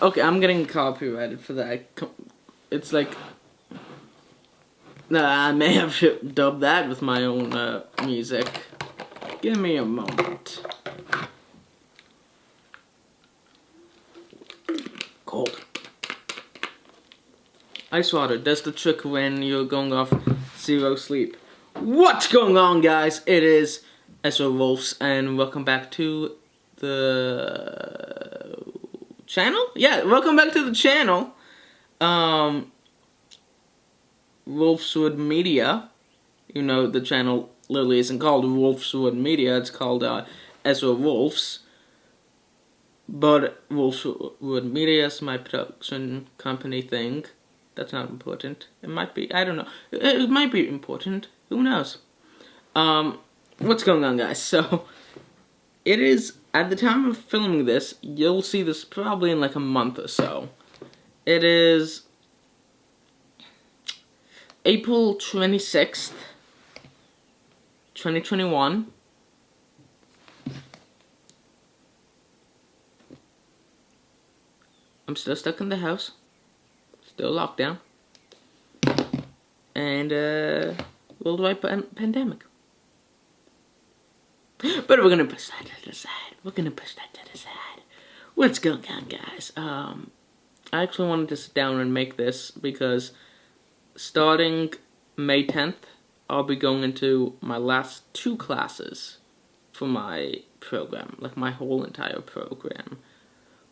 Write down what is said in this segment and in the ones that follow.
Okay, I'm getting copyrighted for that. It's like... I may have dubbed that with my own music. Give me a moment. Cold. Ice water, that's the trick when you're going off zero sleep. What's going on, guys? It is Ezra Wolves, and welcome back to the channel? Yeah, welcome back to the channel. Wolfswood Media. You know, the channel literally isn't called Wolfswood Media, it's called Ezra Wolves. But Wolfswood Media is my production company thing. That's not important. It might be. I don't know. It might be important. Who knows? What's going on, guys? So, it is, at the time of filming this, you'll see this probably in like a month or so. It is April 26th, 2021. I'm still stuck in the house. Still locked down. And, worldwide pandemic. But we're gonna push that to the side. What's going on, guys? I actually wanted to sit down and make this because starting May 10th, I'll be going into my last 2 classes for my program. Like, my whole entire program.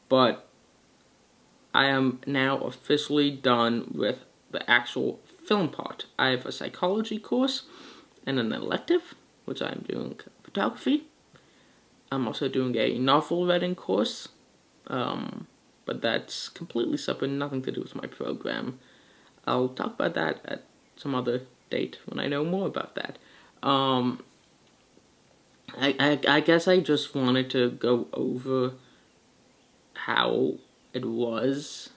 But I am now officially done with the actual film part. I have a psychology course and an elective, which I'm doing photography. I'm also doing a novel reading course, but that's completely separate, nothing to do with my program. I'll talk about that at some other date when I know more about that. I guess I just wanted to go over how it was.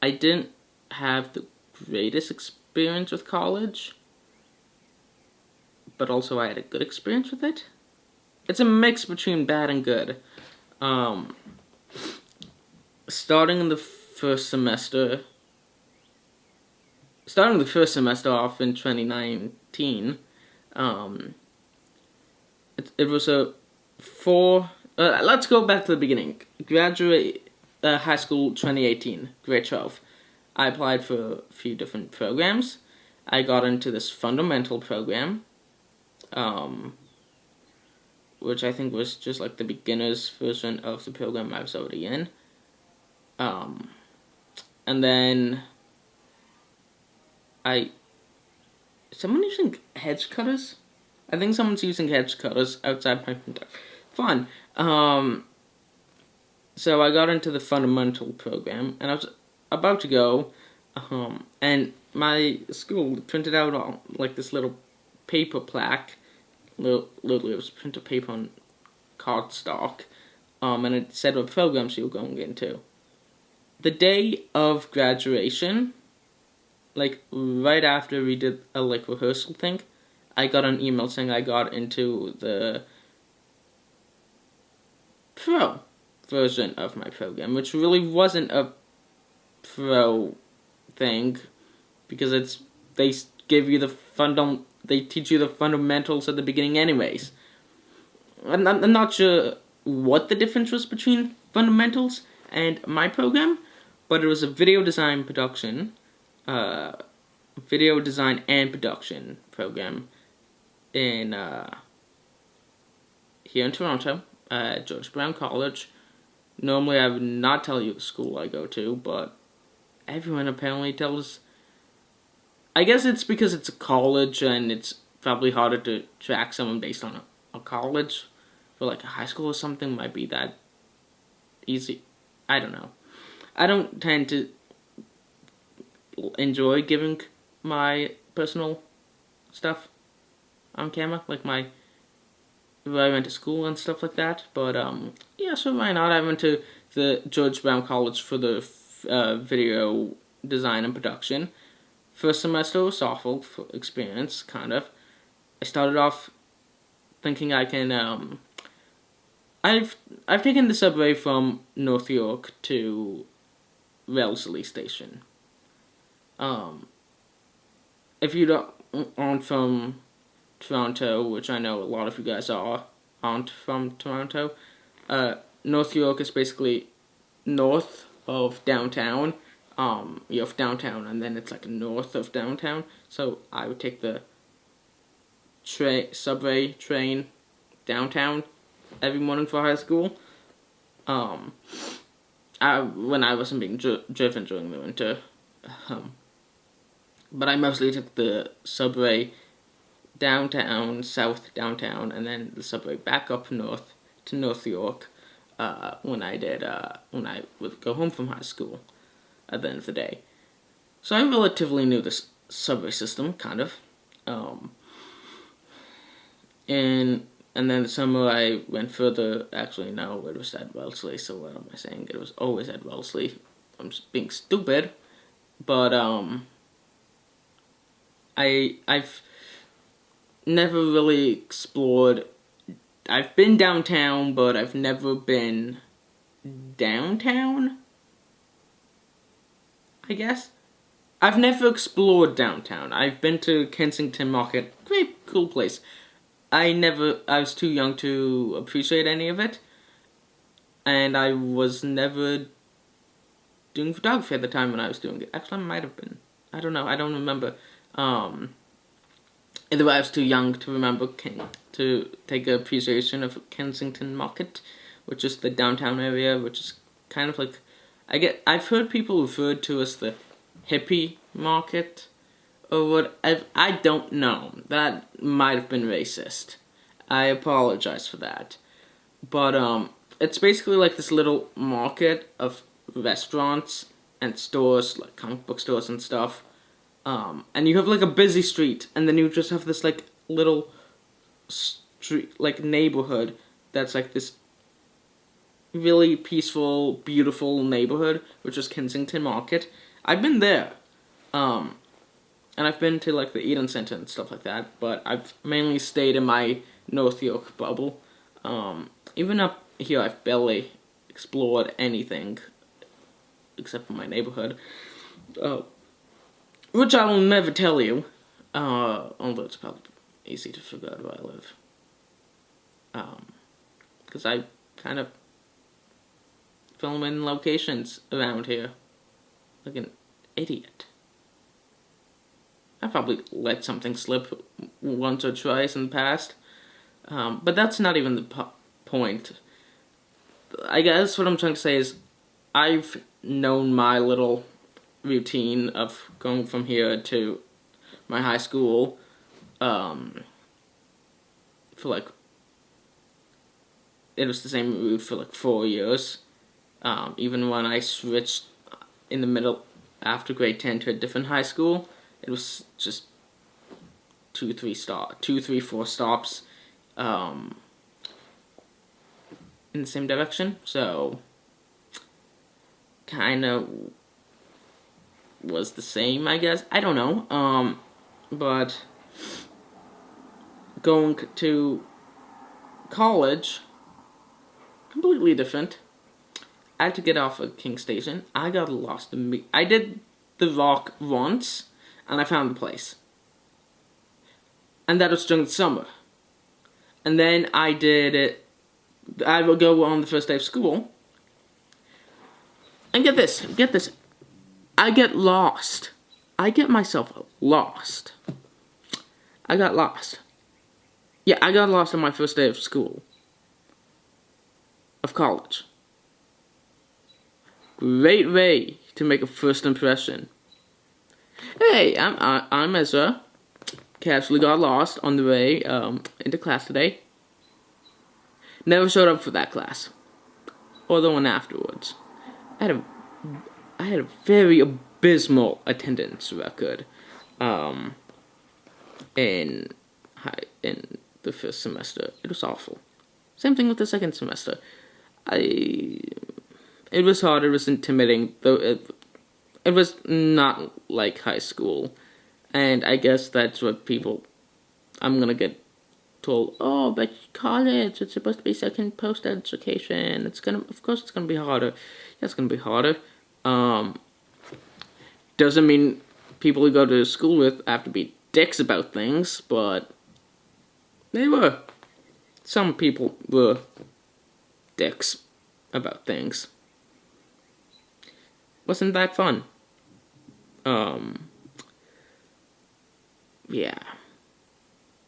I didn't have the greatest experience with college, but also I had a good experience with it. It's a mix between bad and good. Starting the first semester off in 2019, it was a 4... let's go back to the beginning. Graduate high school 2018, grade 12. I applied for a few different programs. I got into this fundamental program, which I think was just like the beginner's version of the program I was already in. And then someone using hedge cutters? I think someone's using hedge cutters outside my window. Fun. So I got into the fundamental program, and I was about to go, and my school printed out all, like, this little paper plaque. Literally, it was printed paper on cardstock, and it said what programs you were going into. The day of graduation, like, right after we did a, like, rehearsal thing, I got an email saying I got into the pro version of my program, which really wasn't a pro thing, because they give you they teach you the fundamentals at the beginning anyways. I'm not sure what the difference was between fundamentals and my program, but it was a video design and production program in here in Toronto at George Brown College. Normally I would not tell you the school I go to, but everyone apparently tells. I guess it's because it's a college and it's probably harder to track someone based on a college. For like a high school or something might be that easy. I don't know. I don't tend to enjoy giving my personal stuff on camera, like where I went to school and stuff like that. But yeah, so why not? I went to the George Brown College for the video design and production. First semester was awful experience, kind of. I started off thinking I can I've taken the subway from North York to Wellesley Station. If you aren't from Toronto, which I know a lot of you guys aren't from Toronto, North York is basically north of downtown. You have downtown, and then it's like north of downtown. So I would take the subway train downtown every morning for high school. When I wasn't being driven during the winter. But I mostly took the subway downtown, south downtown, and then the subway back up north to North York when I would go home from high school at the end of the day. So I relatively knew this subway system, kind of. And then the summer I went further. Actually, no, it was at Wellesley, so what am I saying? It was always at Wellesley. I'm just being stupid. But, I've never really explored. I've been downtown, but I've never been downtown, I guess. I've never explored downtown. I've been to Kensington Market. Great, cool place. I was too young to appreciate any of it. And I was never doing photography at the time when I was doing it. Actually, I might have been. I don't know. I don't remember. Either way, I was too young to remember to take an appreciation of Kensington Market, which is the downtown area, which is kind of like, I've heard people referred to as the hippie market, or what. I don't know. That might have been racist. I apologize for that. But it's basically like this little market of restaurants and stores, like comic book stores and stuff. And you have like a busy street, and then you just have this like little street, like neighborhood that's like this really peaceful, beautiful neighborhood, which is Kensington Market. I've been there, and I've been to like the Eden Center and stuff like that, but I've mainly stayed in my North York bubble. Even up here, I've barely explored anything except for my neighborhood. Which I will never tell you, although it's probably easy to figure out where I live. Because I kind of film in locations around here, like an idiot. I probably let something slip once or twice in the past, but that's not even the point. I guess what I'm trying to say is, I've known my little routine of going from here to my high school for like, it was the same route for like 4 years, even when I switched in the middle after grade 10 to a different high school. It was just 4 stops in the same direction, so kind of was the same, I guess. I don't know. But going to college, completely different. I had to get off at King Station. I got lost. I did the Rock once, and I found the place. And that was during the summer. And then I did it. I would go on the first day of school. And get this. I get lost. I get myself lost. I got lost. Yeah, I got lost on my first day of school. Of college. Great way to make a first impression. Hey, I'm Ezra. Casually got lost on the way into class today. Never showed up for that class. Or the one afterwards. I had a very abysmal attendance record in the first semester. It was awful. Same thing with the second semester. It was hard. It was intimidating. Though it was not like high school, and I guess that's what people. I'm gonna get told, oh, but college, it's supposed to be second post-education. Of course it's gonna be harder. Yeah, it's gonna be harder. Doesn't mean people who go to school with have to be dicks about things, but they were. Some people were dicks about things. Wasn't that fun? Yeah.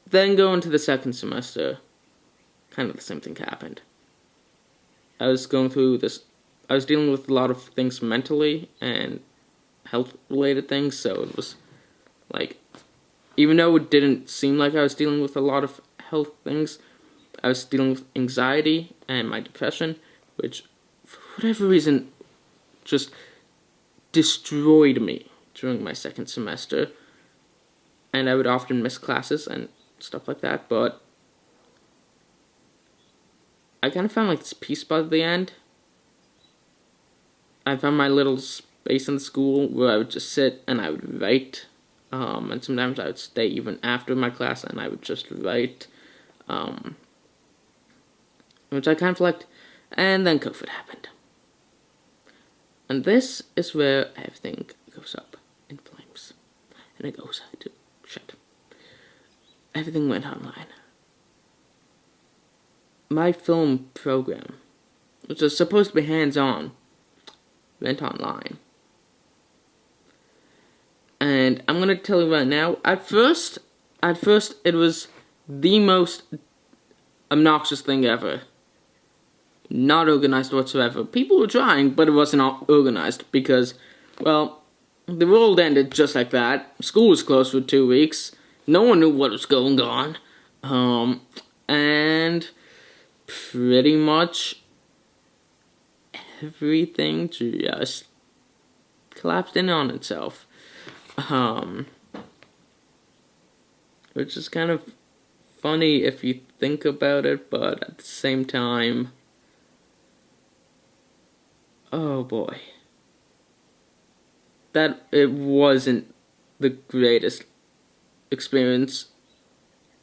Then going to the second semester, kind of the same thing happened. I was dealing with a lot of things mentally and health-related things, so it was like, even though it didn't seem like I was dealing with a lot of health things, I was dealing with anxiety and my depression, which, for whatever reason, just destroyed me during my second semester. And I would often miss classes and stuff like that, but I kind of found like this peace by the end. I found my little space in the school where I would just sit and I would write. And sometimes I would stay even after my class and I would just write. Which I kind of liked. And then COVID happened. And this is where everything goes up in flames. And it goes to shit. Everything went online. My film program, which was supposed to be hands-on, went online. And I'm gonna tell you right now, at first it was the most obnoxious thing ever. Not organized whatsoever. People were trying, but it wasn't organized because, well, the world ended just like that. School was closed for 2 weeks. No one knew what was going on. And pretty much everything just collapsed in on itself. Which is kind of funny if you think about it, but at the same time, oh boy. That it wasn't the greatest experience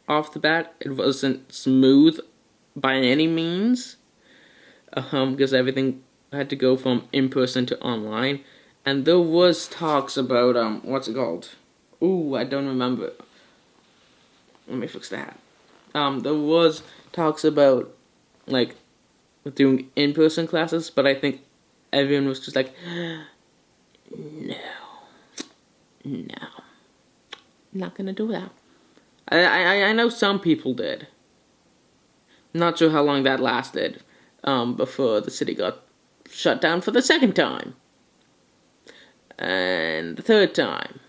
off the bat. It wasn't smooth by any means, because everything had to go from in-person to online, and there was talks about, what's it called? Ooh, I don't remember. Let me fix that. There was talks about, like, doing in-person classes, but I think everyone was just like, no, not gonna do that. I know some people did. Not sure how long that lasted, before the city got shut down for the second time. And the third time.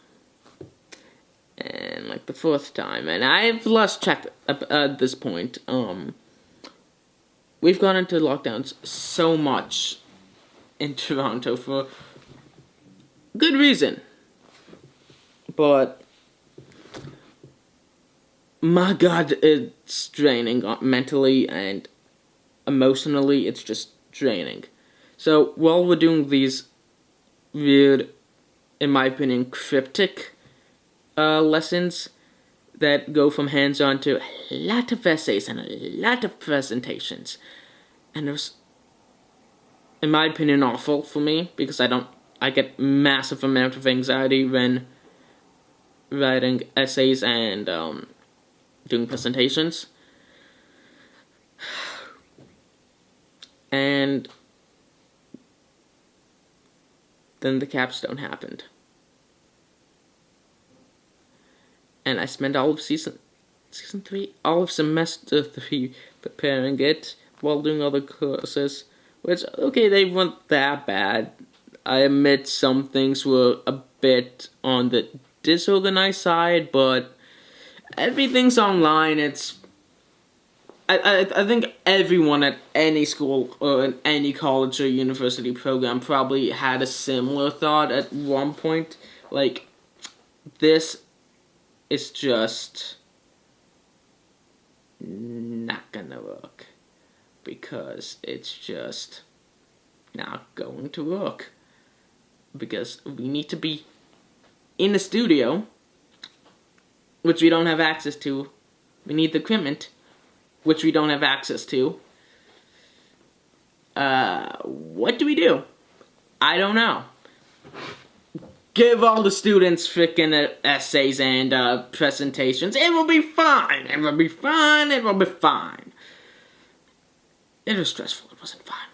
And, like, the fourth time. And I've lost track at this point. We've gone into lockdowns so much in Toronto for good reason. But my God, it's draining mentally and emotionally. It's just draining. So while we're doing these weird, in my opinion, cryptic lessons that go from hands-on to a lot of essays and a lot of presentations, and it was, in my opinion, awful for me because I get massive amount of anxiety when writing essays and doing presentations. And then the capstone happened. And I spent all of season 3, all of semester 3 preparing it while doing other courses, which, okay, they weren't that bad. I admit some things were a bit on the disorganized side, but everything's online. I think everyone at any school or in any college or university program probably had a similar thought at one point. Like, this is just not gonna work because it's just not going to work because we need to be in a studio, which we don't have access to. We need the equipment, which we don't have access to. What do? I don't know. Give all the students freaking essays and presentations. It will be fine. It will be fine. It will be fine. It was stressful. It wasn't fine.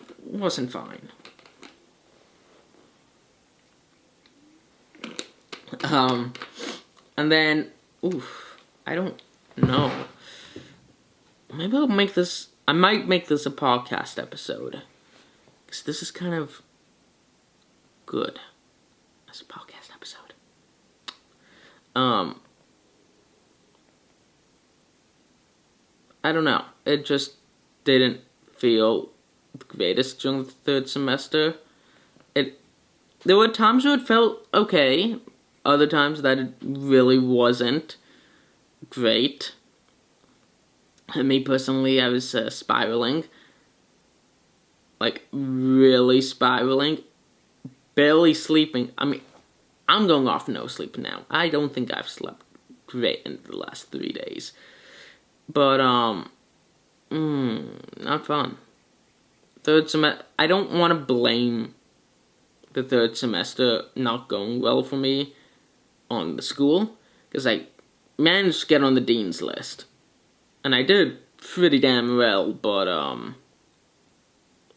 It wasn't fine. And then, I don't know. Maybe I'll make this, I might make this a podcast episode. Because this is kind of good as a podcast episode. I don't know. It just didn't feel the greatest during the third semester. There were times where it felt okay. Other times that it really wasn't great. And me personally, I was spiraling. Like, really spiraling. Barely sleeping. I mean, I'm going off no sleep now. I don't think I've slept great in the last 3 days. But, not fun. Third semester, I don't want to blame the third semester not going well for me on the school, because I managed to get on the dean's list, and I did pretty damn well, but,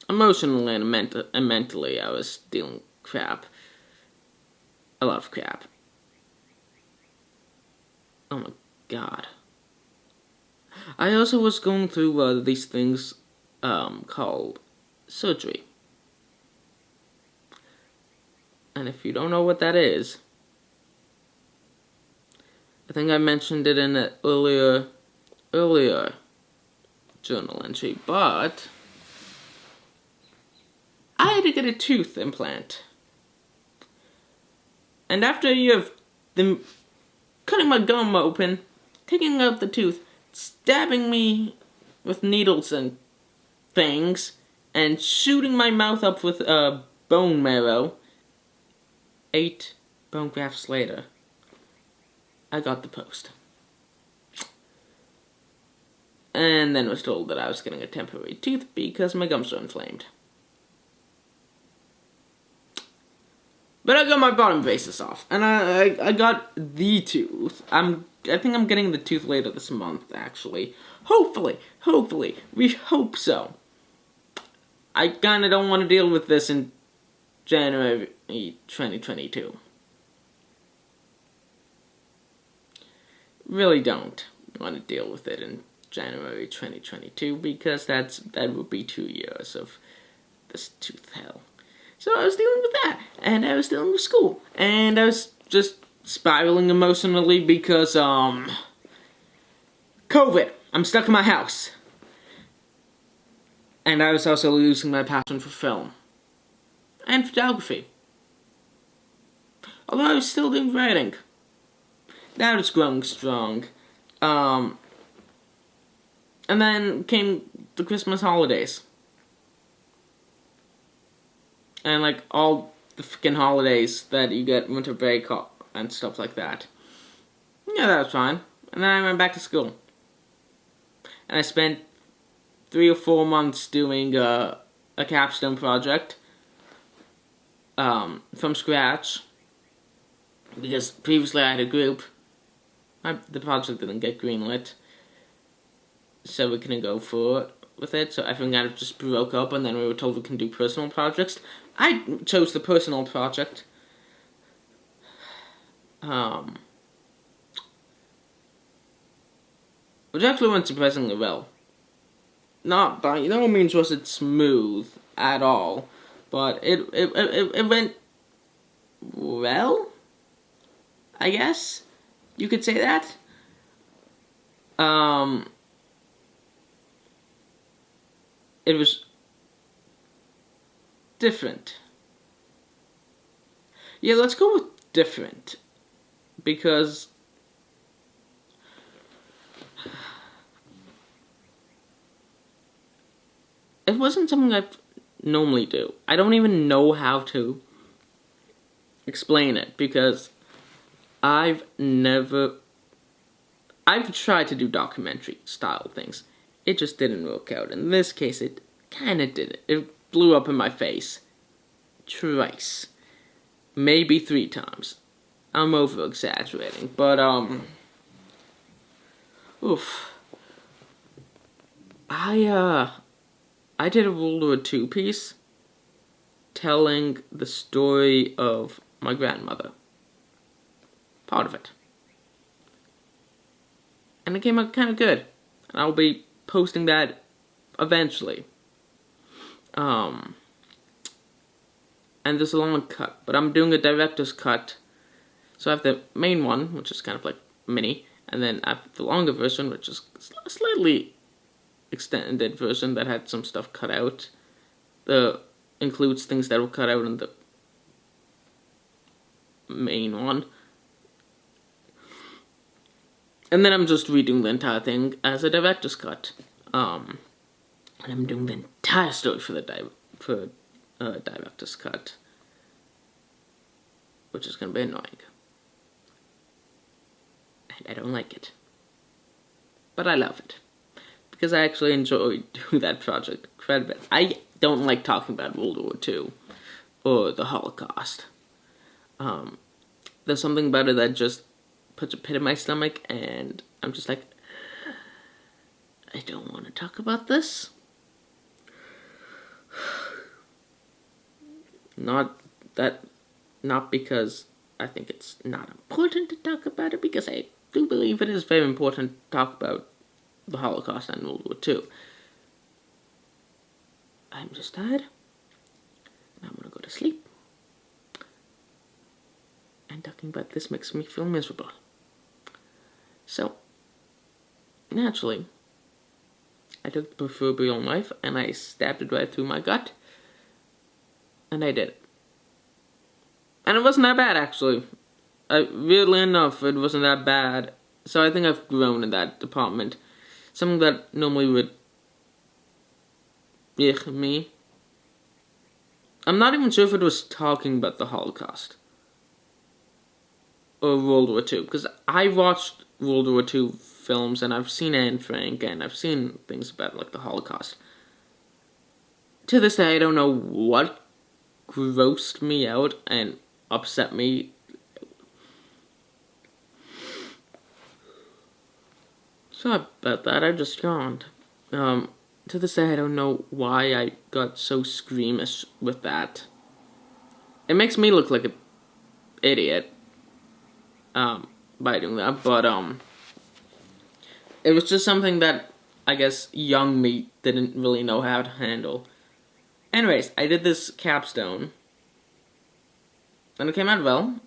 emotionally and mentally, I was dealing crap. A lot of crap. Oh my god. I also was going through, these things, called surgery. And if you don't know what that is, I think I mentioned it in an earlier journal entry, but I had to get a tooth implant. And after a year of them cutting my gum open, taking out the tooth, stabbing me with needles and things, and shooting my mouth up with bone marrow, 8 bone grafts later, I got the post. And then was told that I was getting a temporary tooth because my gums were inflamed. But I got my bottom braces off, and I got the tooth. I think I'm getting the tooth later this month, actually. Hopefully, we hope so. I kinda don't want to deal with this in January 2022. Really don't want to deal with it in January 2022, because that would be 2 years of this tooth hell. So I was dealing with that, and I was dealing with school, and I was just spiraling emotionally because, COVID. I'm stuck in my house. And I was also losing my passion for film. And photography. Although I was still doing writing. That was growing strong. And then came the Christmas holidays. And like all the freaking holidays that you get winter break and stuff like that. Yeah, that was fine. And then I went back to school. And I spent 3 or 4 months doing a capstone project from scratch. Because previously I had a group. The project didn't get greenlit. So we couldn't go forward with it. So everything kind of just broke up, and then we were told we can do personal projects. I chose the personal project. Which actually went surprisingly well. Not by no means was it smooth at all, but it went well, I guess you could say that. It was different. Yeah, let's go with different, because it wasn't something I normally do. I don't even know how to explain it, because I I've tried to do documentary style things. It just didn't work out. In this case, it kind of did. It blew up in my face. Twice. Maybe 3 times. I'm over exaggerating, but oof. I did a World War II piece telling the story of my grandmother. Part of it. And it came out kind of good. And I'll be posting that eventually. And there's a long cut, but I'm doing a director's cut. So I have the main one, which is kind of like mini, and then I have the longer version, which is a slightly extended version that had some stuff cut out. Includes things that were cut out in the main one. And then I'm just redoing the entire thing as a director's cut. And I'm doing the entire story for the director's cut, which is going to be annoying. And I don't like it. But I love it. Because I actually enjoy doing that project quite a bit. I don't like talking about World War II or the Holocaust. There's something about it that just puts a pit in my stomach, and I'm just like, I don't want to talk about this. Not because I think it's not important to talk about it, because I do believe it is very important to talk about the Holocaust and World War II. I'm just tired, and I'm gonna go to sleep. And talking about this makes me feel miserable. So, naturally, I took the proverbial knife and I stabbed it right through my gut. And I did it. And it wasn't that bad, actually. Weirdly enough, it wasn't that bad. So I think I've grown in that department. Something that normally would yuck me. I'm not even sure if it was talking about the Holocaust or World War II, because I watched World War II films and I've seen Anne Frank and I've seen things about like the Holocaust. To this day, I don't know what grossed me out and upset me. Sorry about that, I just yawned. To this day, I don't know why I got so squeamish with that. It makes me look like an idiot, by doing that, but, it was just something that, I guess, young me didn't really know how to handle. Anyways, I did this capstone, and it came out well.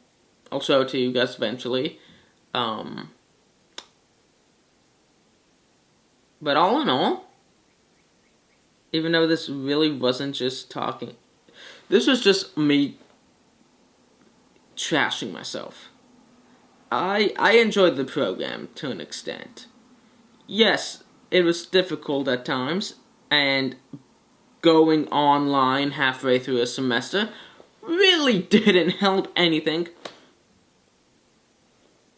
I'll show it to you guys eventually. But all in all, even though this really wasn't just talking, this was just me trashing myself. I enjoyed the program to an extent. Yes, it was difficult at times, and going online halfway through a semester really didn't help anything.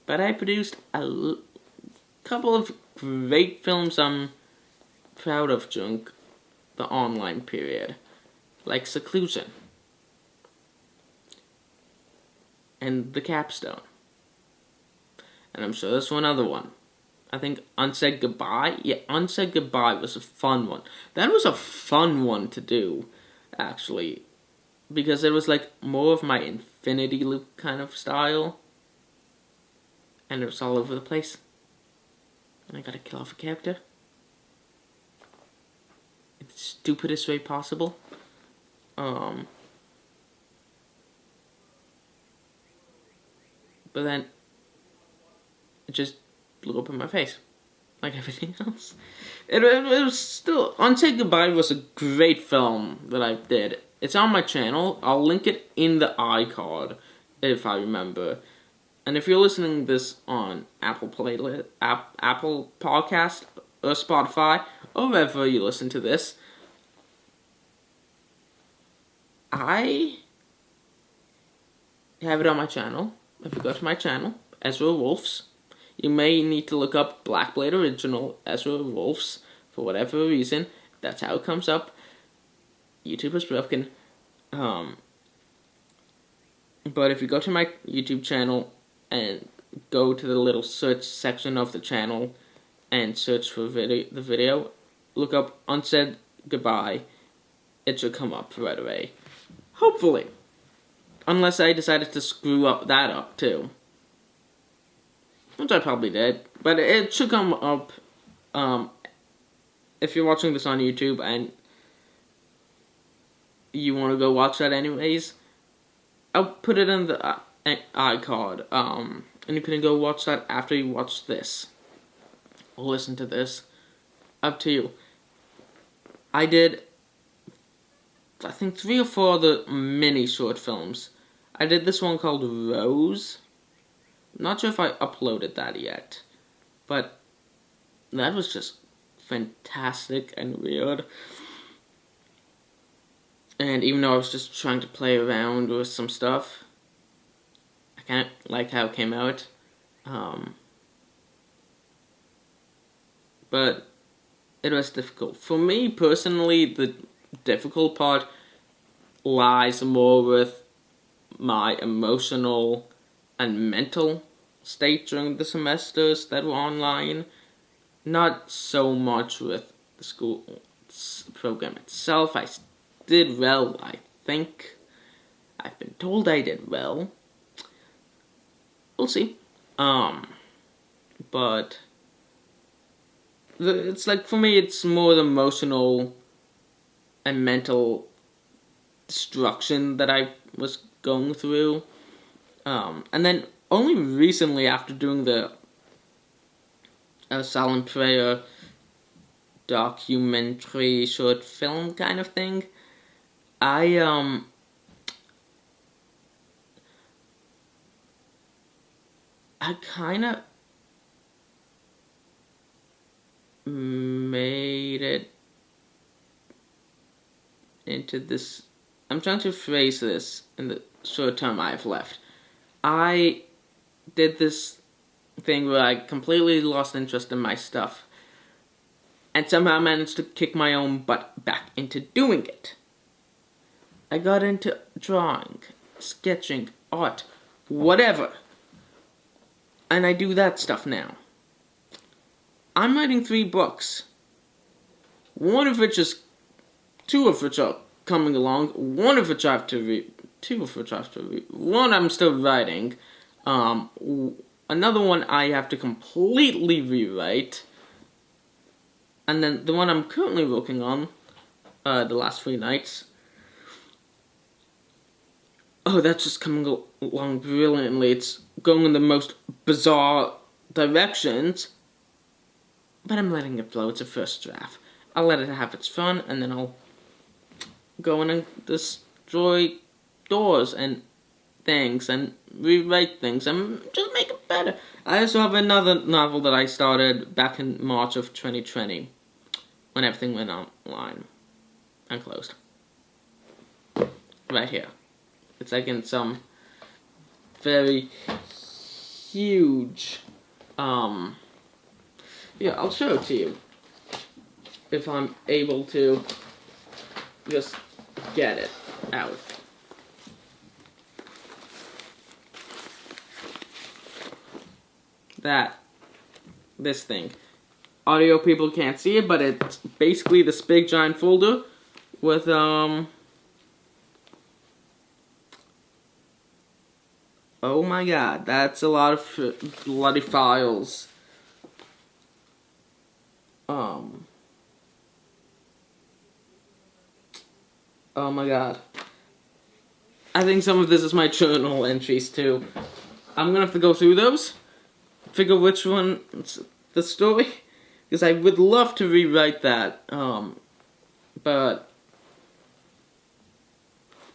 But I produced a couple of great films I'm proud of during the online period, like Seclusion and The Capstone. And I'm sure there's one other one. I think Unsaid Goodbye. Yeah, Unsaid Goodbye was a fun one. That was a fun one to do, actually, because it was like more of my Infinity Loop kind of style, and it was all over the place. And I gotta kill off a character in the stupidest way possible. But then it just blew up in my face, like everything else. It was still, Unsaid Goodbye was a great film that I did. It's on my channel. I'll link it in the iCard if I remember. And if you're listening to this on Apple Podcast or Spotify or wherever you listen to this, I have it on my channel. If you go to my channel, Ezra Wolves, You may need to look up Black Blade Original Ezra Wolves for whatever reason. That's how it comes up. YouTube is broken. But if you go to my YouTube channel and go to the little search section of the channel and search for the video, look up Unsaid Goodbye, it should come up right away. Hopefully. Unless I decided to screw that up too. Which I probably did. But it should come up if you're watching this on YouTube and you want to go watch that anyways. I'll put it in the iCard, and you can go watch that after you watch this. Or listen to this. Up to you. I did, I think, 3 or 4 other mini short films. I did this one called Rose. Not sure if I uploaded that yet. But that was just fantastic and weird. And even though I was just trying to play around with some stuff, I kind of liked how it came out. But it was difficult. For me, personally, the difficult part lies more with my emotional and mental state during the semesters that were online. Not so much with the school program itself. I did well, I think. I've been told I did well. We'll see. But it's like, for me, it's more the emotional and mental destruction that I was going through. And then only recently, after doing the Silent Prayer documentary short film kind of thing, I kind of made it into this. I'm trying to phrase this in the short time I've left. I did this thing where I completely lost interest in my stuff and somehow managed to kick my own butt back into doing it. I got into drawing, sketching, art, whatever. And I do that stuff now. I'm writing 3 books. 2 of which are coming along, 1 of which I have to read, 2 of which I have to read. 1 I'm still writing. Another one I have to completely rewrite. And then the one I'm currently working on, the last 3 nights. Oh, that's just coming along brilliantly. It's going in the most bizarre directions. But I'm letting it flow. It's a first draft. I'll let it have its fun, and then I'll go in and destroy doors and things, and rewrite things, and just make it better. I also have another novel that I started back in March of 2020, when everything went online and closed. Right here. It's like in some very huge, yeah, I'll show it to you if I'm able to just get it out. This thing. Audio people can't see it, but it's basically this big giant folder with, oh my god, that's a lot of bloody files. Oh my god. I think some of this is my journal entries too. I'm gonna have to go through those, figure which one's the story, because I would love to rewrite that, but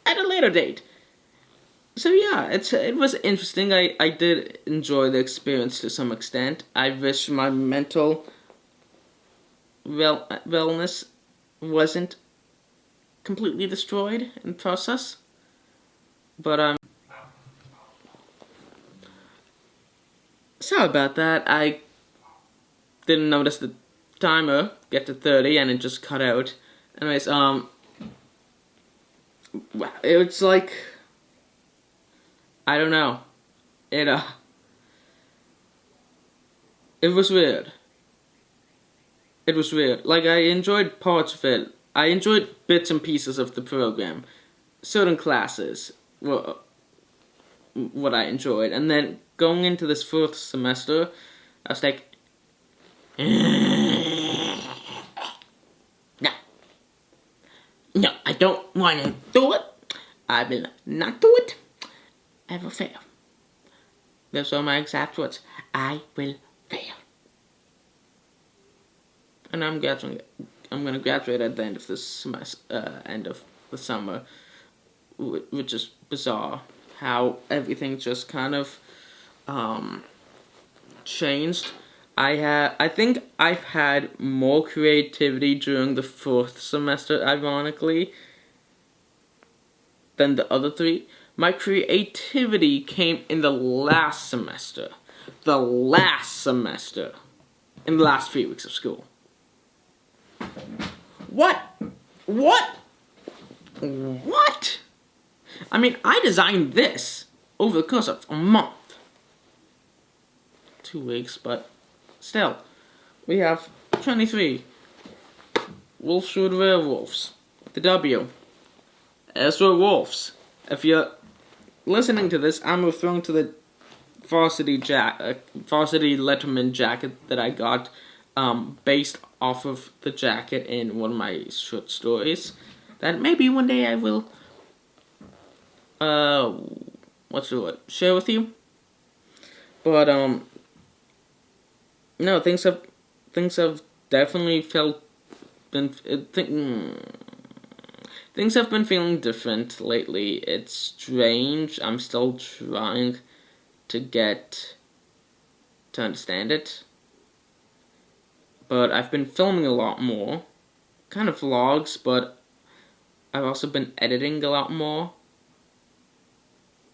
at a later date. So yeah, it was interesting. I did enjoy the experience to some extent. I wish my mental wellness wasn't completely destroyed in the process. But So Sorry about that. I didn't notice the timer get to 30 and it just cut out. Anyways, it's like, I don't know. It was weird. It was weird. Like, I enjoyed parts of it. I enjoyed bits and pieces of the program. Certain classes were what I enjoyed. And then going into this fourth semester, I was like, no. No, I don't want to do it. I will not do it. I will fail. Those are my exact words. I will fail. And I'm going to graduate at the end of this semester, end of the summer, which is bizarre. How everything just kind of changed. I think I've had more creativity during the fourth semester, ironically, than the other three. My creativity came in the last semester. The last semester. In the last 3 weeks of school. What? I mean, I designed this over the course of a month. 2 weeks, but still. We have 23. Wolves with Werewolves. The W. Ezra Wolves. If you're listening to this, I'm referring to the varsity Letterman jacket that I got based off of the jacket in one of my short stories that maybe one day I will share with you. But no, things have definitely things have been feeling different lately. It's strange. I'm still trying to get to understand it. But I've been filming a lot more. Kind of vlogs, but I've also been editing a lot more.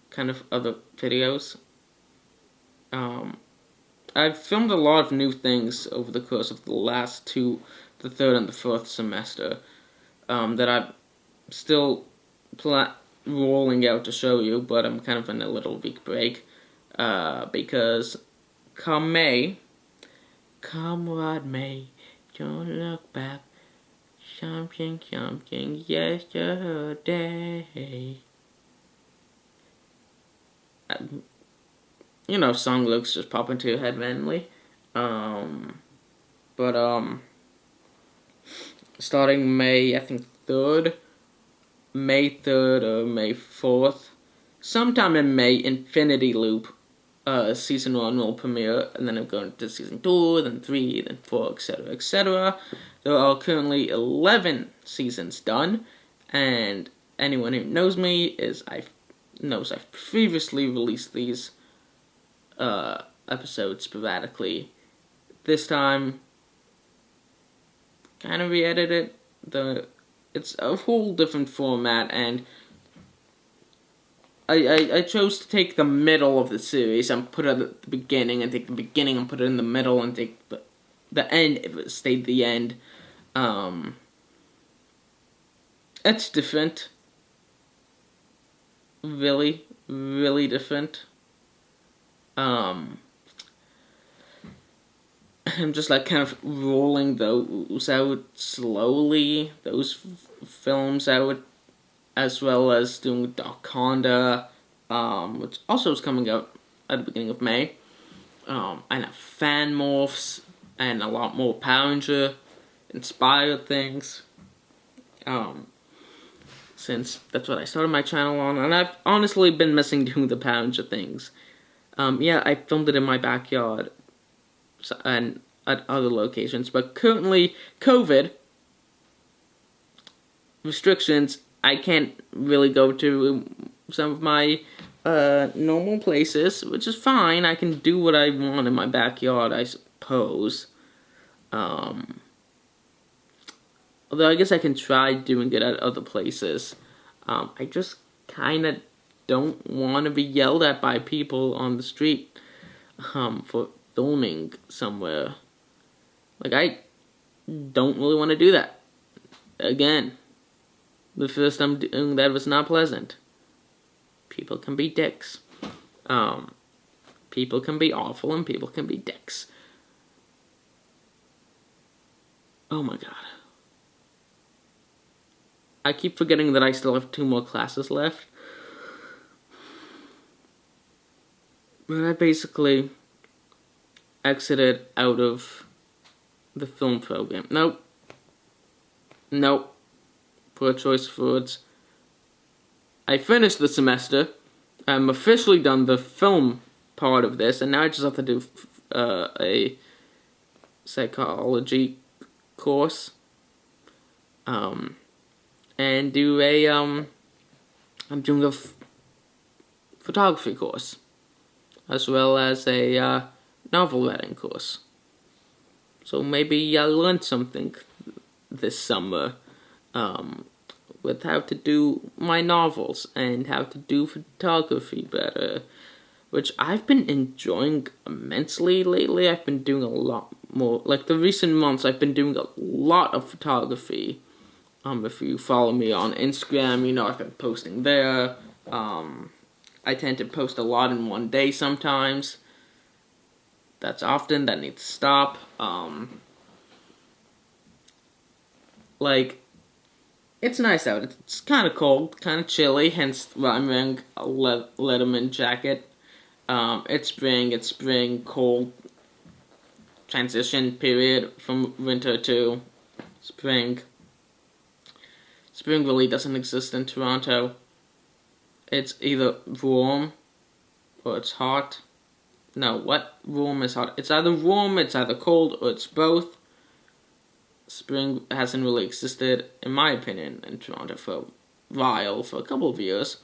Kind of other videos. I've filmed a lot of new things over the course of the third and the fourth semester. That I'm still rolling out to show you, but I'm kind of in a little week break. Because come what may, don't look back. Something yesterday. Song looks just pop into your head randomly. Starting May, I think May 3rd or May 4th, sometime in May, Infinity Loop, season 1 will premiere, and then I'm going to season 2, then 3, then 4, etc., etc. There are currently 11 seasons done, and anyone who knows me knows I've previously released these episodes sporadically. This time, kind of re-edited it. It's a whole different format, and I chose to take the middle of the series and put it at the beginning, and take the beginning and put it in the middle, and take the end if it stayed the end. It's different. Really, really different. I'm just like kind of rolling those out slowly, those films out, as well as doing Darkonda, which also is coming out at the beginning of May, and fan morphs, and a lot more Power Ranger inspired things, since that's what I started my channel on, and I've honestly been missing doing the Power Ranger things. Yeah, I filmed it in my backyard, and at other locations, but currently, COVID restrictions, I can't really go to some of my normal places, which is fine. I can do what I want in my backyard, I suppose. Although I guess I can try doing it at other places. I just kind of don't want to be yelled at by people on the street for filming somewhere. Like, I don't really want to do that. Again, the first time doing that was not pleasant. People can be dicks. People can be awful and people can be dicks. Oh my god. I keep forgetting that I still have 2 more classes left. But I basically exited out of the film program. Nope. Poor choice of words. I finished the semester. I'm officially done the film part of this, and now I just have to do a psychology course. And do a, I'm doing a photography course, as well as a novel writing course. So maybe I'll learn something this summer with how to do my novels and how to do photography better, which I've been enjoying immensely lately. I've been doing a lot more, like the recent months I've been doing a lot of photography. If you follow me on Instagram, you know I've been posting there. I tend to post a lot in one day sometimes. That's often, that needs to stop. Like, it's nice out. It's kind of cold, kind of chilly, hence why I'm wearing a Letterman jacket. It's spring, cold, transition period from winter to spring. Spring really doesn't exist in Toronto. It's either warm or it's hot. No, what? Warm is hot. It's either warm, it's either cold, or it's both. Spring hasn't really existed, in my opinion, in Toronto for a while, for a couple of years.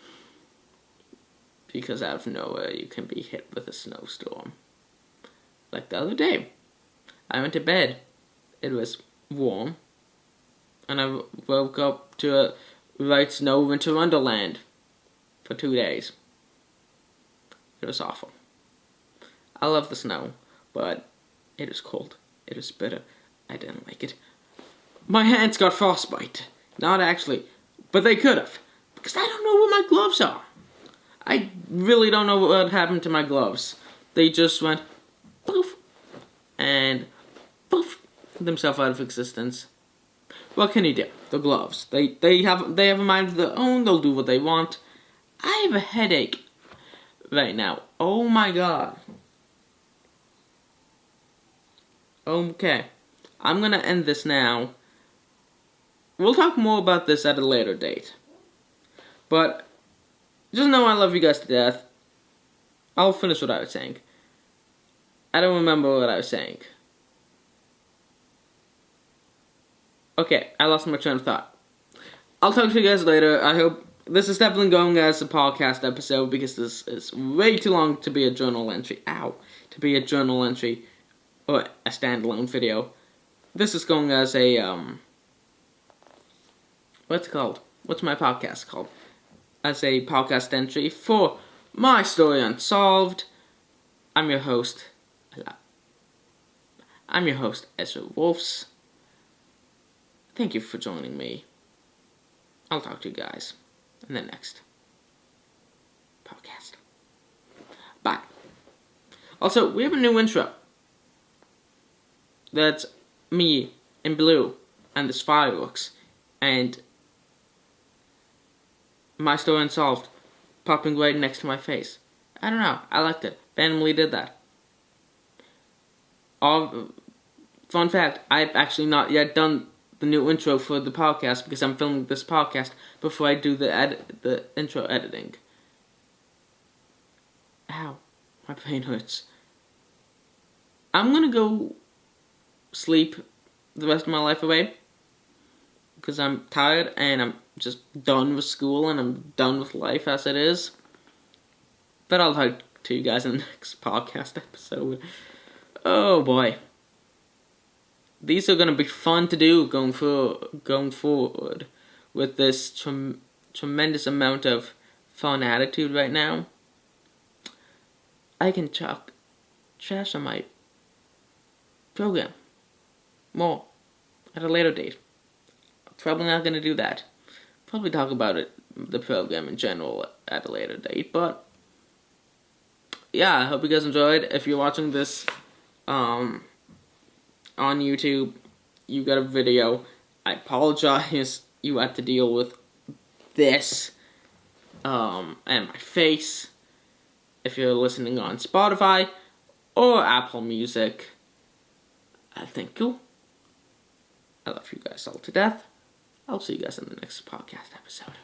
Because out of nowhere, you can be hit with a snowstorm. Like the other day, I went to bed. It was warm. And I woke up to a right snow winter wonderland for 2 days. It was awful. I love the snow, but it is cold. It is bitter. I didn't like it. My hands got frostbite. Not actually, but they could have. Because I don't know where my gloves are. I really don't know what happened to my gloves. They just went poof and poof themselves out of existence. What can you do? The gloves. They have a mind of their own. They'll do what they want. I have a headache right now. Oh my god. Okay. I'm gonna end this now. We'll talk more about this at a later date. But just know I love you guys to death. I'll finish what I was saying. I don't remember what I was saying. Okay, I lost my train of thought. I'll talk to you guys later. I hope this is definitely going as a podcast episode because this is way too long to be a journal entry. To be a journal entry or a standalone video. This is going as a what's it called? What's my podcast called? As a podcast entry for my story Unsolved. I'm your host, Ezra Wolves. Thank you for joining me. I'll talk to you guys in the next podcast. Bye. Also, we have a new intro. That's me in blue and there's fireworks and my story Unsolved popping right next to my face. I don't know. I liked it. Randomly did that. Fun fact, I've actually not yet done the new intro for the podcast because I'm filming this podcast before I do the intro editing. Ow. My brain hurts. I'm gonna go sleep the rest of my life away because I'm tired and I'm just done with school and I'm done with life as it is. But I'll talk to you guys in the next podcast episode. Oh boy. These are going to be fun to do going forward with this tremendous amount of fun attitude right now. I can talk trash on my program more at a later date. Probably not going to do that. Probably talk about the program in general at a later date. But yeah, I hope you guys enjoyed. If you're watching this on YouTube, you got a video. I apologize you had to deal with this and my face. If you're listening on Spotify or Apple Music, thank you. I love you guys all to death. I'll see you guys in the next podcast episode.